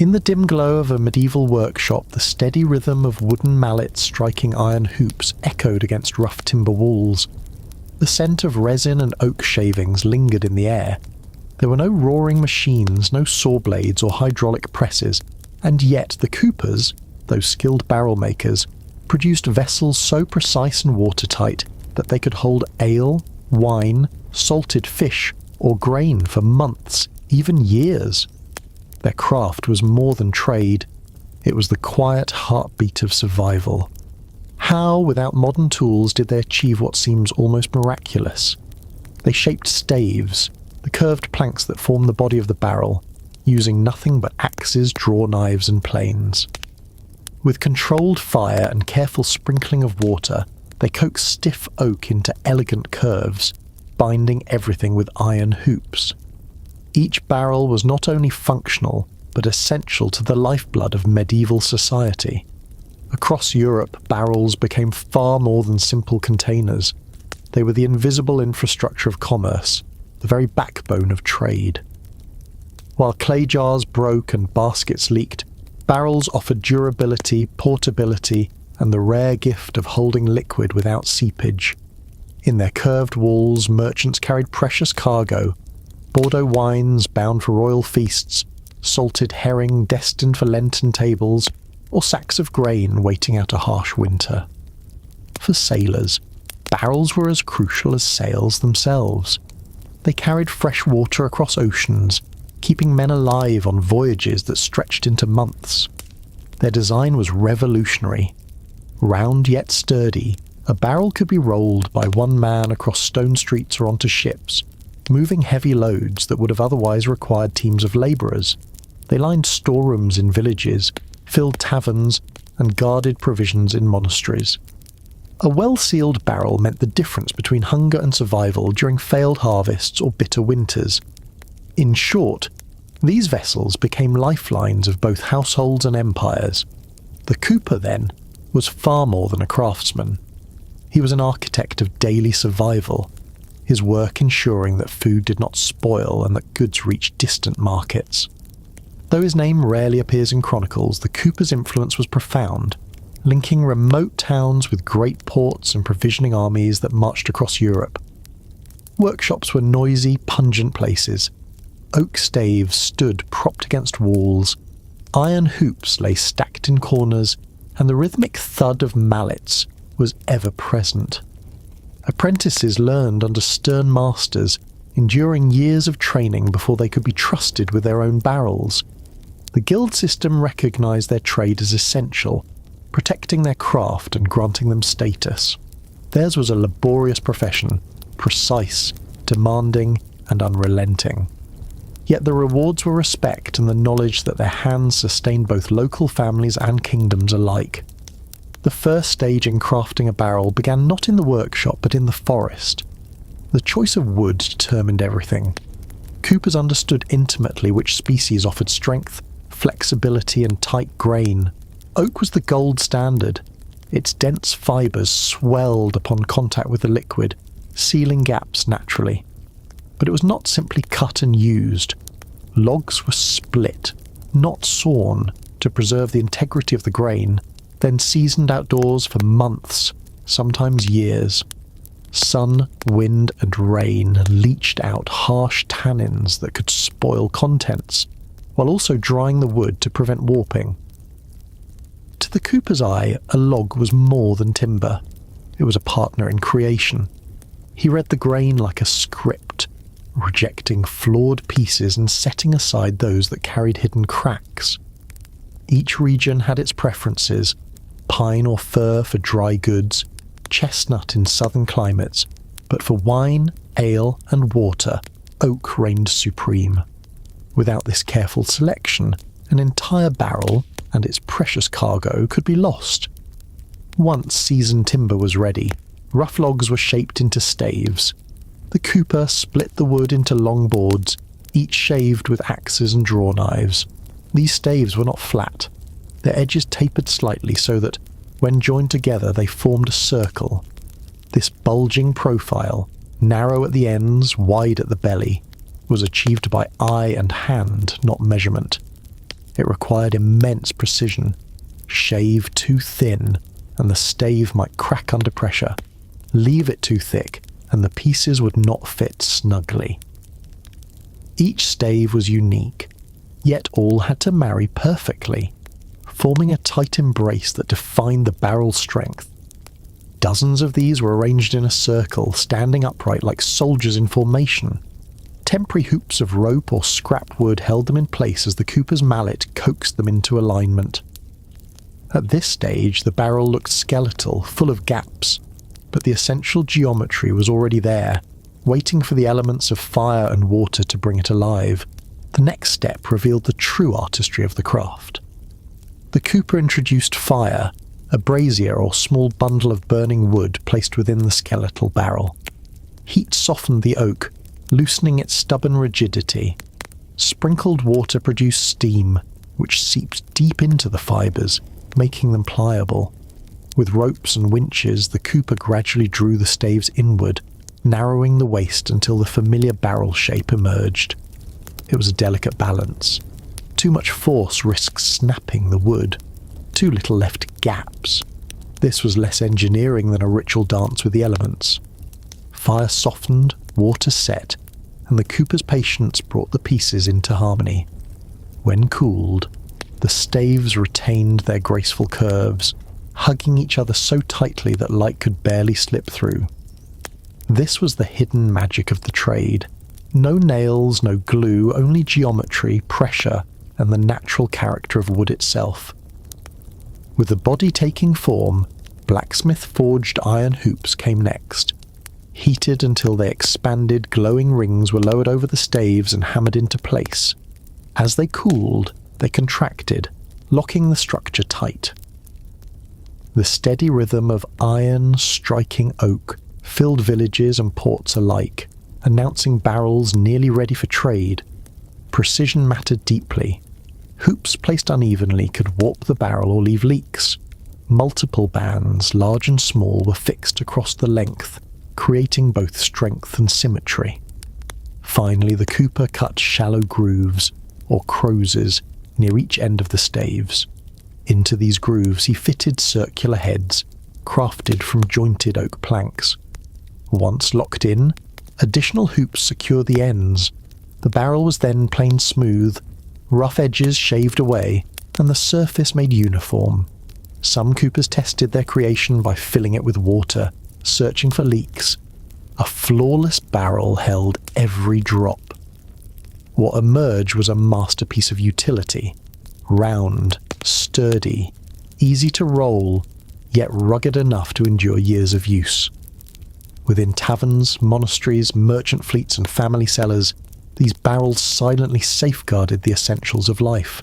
In the dim glow of a medieval workshop, the steady rhythm of wooden mallets striking iron hoops echoed against rough timber walls. The scent of resin and oak shavings lingered in the air. There were no roaring machines, no saw blades or hydraulic presses, and yet the coopers, those skilled barrel makers, produced vessels so precise and watertight that they could hold ale, wine, salted fish, or grain for months, even years. Their craft was more than trade. It was the quiet heartbeat of survival. How, without modern tools, did they achieve what seems almost miraculous? They shaped staves, the curved planks that form the body of the barrel, using nothing but axes, draw knives, and planes. With controlled fire and careful sprinkling of water, they coaxed stiff oak into elegant curves, binding everything with iron hoops. Each barrel was not only functional, but essential to the lifeblood of medieval society. Across Europe, barrels became far more than simple containers. They were the invisible infrastructure of commerce, the very backbone of trade. While clay jars broke and baskets leaked, barrels offered durability, portability, and the rare gift of holding liquid without seepage. In their curved walls, merchants carried precious cargo: Bordeaux wines bound for royal feasts, salted herring destined for Lenten tables, or sacks of grain waiting out a harsh winter. For sailors, barrels were as crucial as sails themselves. They carried fresh water across oceans, keeping men alive on voyages that stretched into months. Their design was revolutionary. Round yet sturdy, a barrel could be rolled by one man across stone streets or onto ships, moving heavy loads that would have otherwise required teams of labourers. They lined storerooms in villages, filled taverns, and guarded provisions in monasteries. A well-sealed barrel meant the difference between hunger and survival during failed harvests or bitter winters. In short, these vessels became lifelines of both households and empires. The cooper, then, was far more than a craftsman. He was an architect of daily survival, his work ensuring that food did not spoil and that goods reached distant markets. Though his name rarely appears in chronicles, the cooper's influence was profound, linking remote towns with great ports and provisioning armies that marched across Europe. Workshops were noisy, pungent places. Oak staves stood propped against walls, iron hoops lay stacked in corners, and the rhythmic thud of mallets was ever present. Apprentices learned under stern masters, enduring years of training before they could be trusted with their own barrels. The guild system recognised their trade as essential, protecting their craft and granting them status. Theirs was a laborious profession, precise, demanding, and unrelenting. Yet the rewards were respect and the knowledge that their hands sustained both local families and kingdoms alike. The first stage in crafting a barrel began not in the workshop but in the forest. The choice of wood determined everything. Coopers understood intimately which species offered strength, flexibility, and tight grain. Oak was the gold standard. Its dense fibres swelled upon contact with the liquid, sealing gaps naturally. But it was not simply cut and used. Logs were split, not sawn, to preserve the integrity of the grain, then seasoned outdoors for months, sometimes years. Sun, wind, and rain leached out harsh tannins that could spoil contents, while also drying the wood to prevent warping. To the cooper's eye, a log was more than timber. It was a partner in creation. He read the grain like a script, rejecting flawed pieces and setting aside those that carried hidden cracks. Each region had its preferences: pine or fir for dry goods, chestnut in southern climates, but for wine, ale, and water, oak reigned supreme. Without this careful selection, an entire barrel and its precious cargo could be lost. Once seasoned timber was ready, rough logs were shaped into staves. The cooper split the wood into long boards, each shaved with axes and draw knives. These staves were not flat. Their edges tapered slightly so that, when joined together, they formed a circle. This bulging profile, narrow at the ends, wide at the belly, was achieved by eye and hand, not measurement. It required immense precision. Shave too thin, and the stave might crack under pressure. Leave it too thick, and the pieces would not fit snugly. Each stave was unique, yet all had to marry perfectly, forming a tight embrace that defined the barrel's strength. Dozens of these were arranged in a circle, standing upright like soldiers in formation. Temporary hoops of rope or scrap wood held them in place as the cooper's mallet coaxed them into alignment. At this stage, the barrel looked skeletal, full of gaps, but the essential geometry was already there, waiting for the elements of fire and water to bring it alive. The next step revealed the true artistry of the craft. The cooper introduced fire, a brazier or small bundle of burning wood placed within the skeletal barrel. Heat softened the oak, loosening its stubborn rigidity. Sprinkled water produced steam, which seeped deep into the fibres, making them pliable. With ropes and winches, the cooper gradually drew the staves inward, narrowing the waist until the familiar barrel shape emerged. It was a delicate balance. Too much force risks snapping the wood. Too little left gaps. This was less engineering than a ritual dance with the elements. Fire softened, water set, and the cooper's patience brought the pieces into harmony. When cooled, the staves retained their graceful curves, hugging each other so tightly that light could barely slip through. This was the hidden magic of the trade. No nails, no glue, only geometry, pressure, and the natural character of wood itself. With the body taking form, blacksmith-forged iron hoops came next. Heated until they expanded, glowing rings were lowered over the staves and hammered into place. As they cooled, they contracted, locking the structure tight. The steady rhythm of iron striking oak filled villages and ports alike, announcing barrels nearly ready for trade. Precision mattered deeply. Hoops placed unevenly could warp the barrel or leave leaks. Multiple bands, large and small, were fixed across the length, creating both strength and symmetry. Finally, the cooper cut shallow grooves, or crozes, near each end of the staves. Into these grooves he fitted circular heads, crafted from jointed oak planks. Once locked in, additional hoops secured the ends. The barrel was then planed smooth, rough edges shaved away, and the surface made uniform. Some coopers tested their creation by filling it with water, searching for leaks. A flawless barrel held every drop. What emerged was a masterpiece of utility. Round, sturdy, easy to roll, yet rugged enough to endure years of use. Within taverns, monasteries, merchant fleets and family cellars, these barrels silently safeguarded the essentials of life.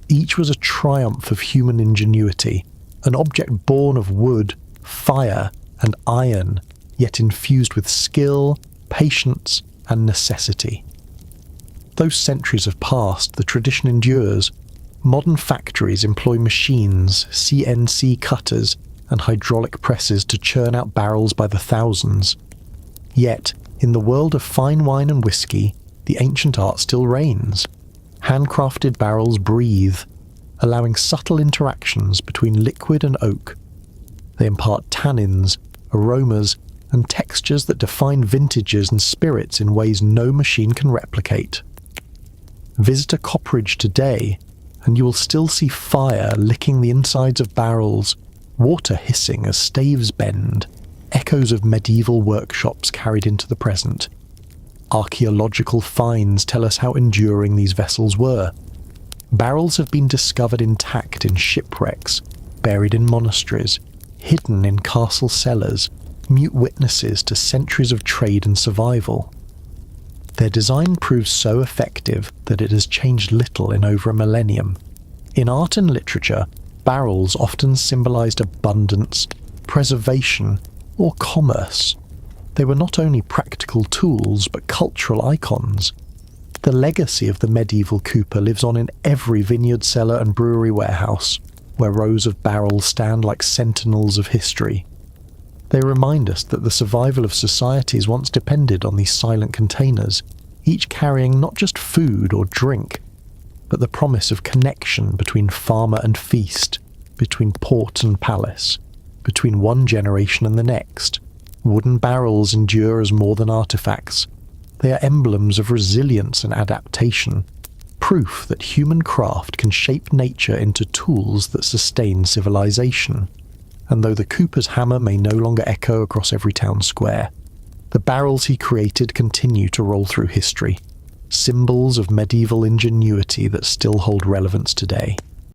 Each was a triumph of human ingenuity, an object born of wood, fire, and iron, yet infused with skill, patience, and necessity. Though centuries have passed, the tradition endures. Modern factories employ machines, CNC cutters, and hydraulic presses to churn out barrels by the thousands. Yet, in the world of fine wine and whiskey, the ancient art still reigns. Handcrafted barrels breathe, allowing subtle interactions between liquid and oak. They impart tannins, aromas, and textures that define vintages and spirits in ways no machine can replicate. Visit a copperage today, and you will still see fire licking the insides of barrels, water hissing as staves bend, echoes of medieval workshops carried into the present. Archaeological finds tell us how enduring these vessels were. Barrels have been discovered intact in shipwrecks, buried in monasteries, hidden in castle cellars, mute witnesses to centuries of trade and survival. Their design proves so effective that it has changed little in over a millennium. In art and literature, barrels often symbolized abundance, preservation, or commerce. They were not only practical tools, but cultural icons. The legacy of the medieval cooper lives on in every vineyard cellar and brewery warehouse, where rows of barrels stand like sentinels of history. They remind us that the survival of societies once depended on these silent containers, each carrying not just food or drink, but the promise of connection between farmer and feast, between port and palace, between one generation and the next. Wooden barrels endure as more than artifacts. They are emblems of resilience and adaptation, proof that human craft can shape nature into tools that sustain civilization. And though the cooper's hammer may no longer echo across every town square, the barrels he created continue to roll through history, symbols of medieval ingenuity that still hold relevance today.